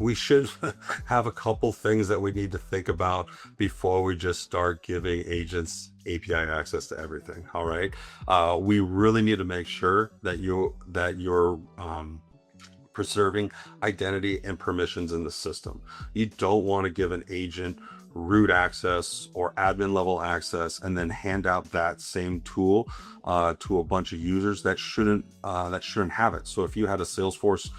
we should have a couple things that we need to think about before we just start giving agents API access to everything. All right. We really need to make sure that you're preserving identity and permissions in the system. You don't want to give an agent root access or admin level access and then hand out that same tool to a bunch of users that shouldn't have it. So if you had a Salesforce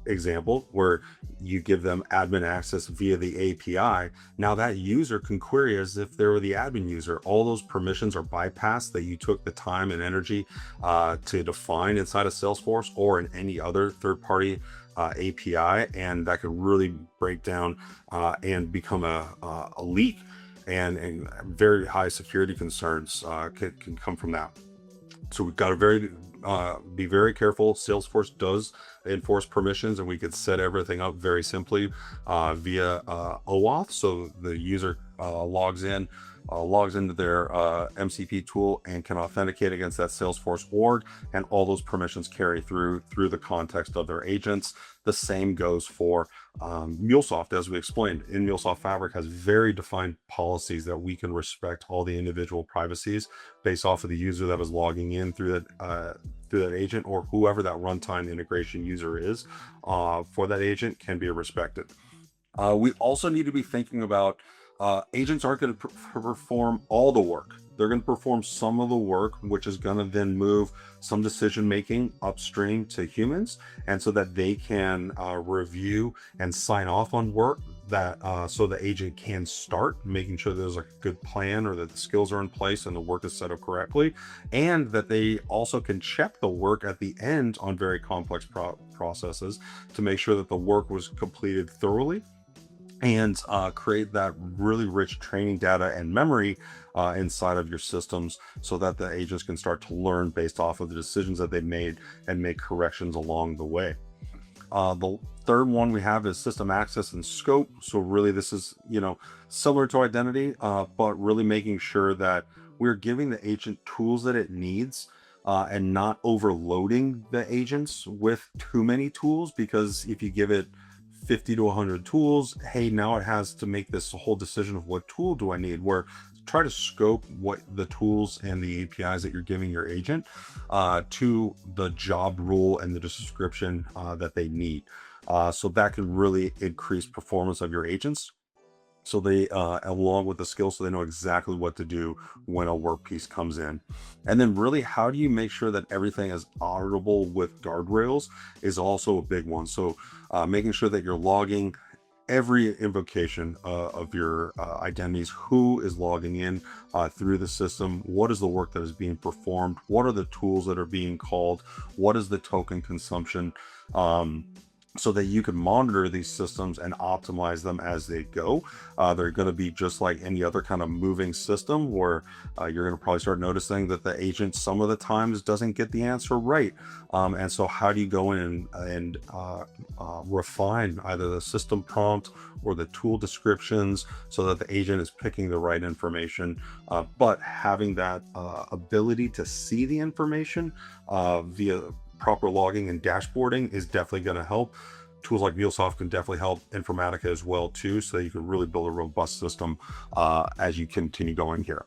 example where you give them admin access via the API, now that user can query as if they were the admin user. All those permissions are bypassed that you took the time and energy to define inside of Salesforce or in any other third-party API, and that could really break down and become a leak, and very high security concerns can come from that. So we've got to be very careful. Salesforce does enforce permissions, and we could set everything up very simply via OAuth. So the user logs into their MCP tool and can authenticate against that Salesforce org, and all those permissions carry through the context of their agents. The same goes for MuleSoft, as we explained. In MuleSoft Fabric has very defined policies that we can respect all the individual privacies based off of the user that is logging in through that agent, or whoever that runtime integration user is for that agent can be respected. We also need to be thinking about agents aren't going to perform all the work. They're going to perform some of the work, which is going to then move some decision making upstream to humans, and so that they can review and sign off on work that so the agent can start making sure there's a good plan, or that the skills are in place and the work is set up correctly, and that they also can check the work at the end on very complex processes to make sure that the work was completed thoroughly, and create that really rich training data and memory inside of your systems, so that the agents can start to learn based off of the decisions that they made and make corrections along the way. The third one we have is system access and scope. So really this is, similar to identity, but really making sure that we're giving the agent tools that it needs, and not overloading the agents with too many tools, because if you give it 50 to 100 tools, hey, now it has to make this whole decision of what tool do I need, where try to scope what the tools and the APIs that you're giving your agent to the job role and the description that they need. So that can really increase performance of your agents. So they, along with the skills, so they know exactly what to do when a work piece comes in. And then really, how do you make sure that everything is auditable with guardrails is also a big one. So making sure that you're logging every invocation of your identities, who is logging in through the system, what is the work that is being performed, what are the tools that are being called, what is the token consumption, so that you can monitor these systems and optimize them as they go. They're going to be just like any other kind of moving system, where you're going to probably start noticing that the agent some of the times doesn't get the answer right. And so how do you go in and refine either the system prompt or the tool descriptions so that the agent is picking the right information, but having that ability to see the information via proper logging and dashboarding is definitely going to help. Tools like MuleSoft can definitely help Informatica as well too, so that you can really build a robust system as you continue going here.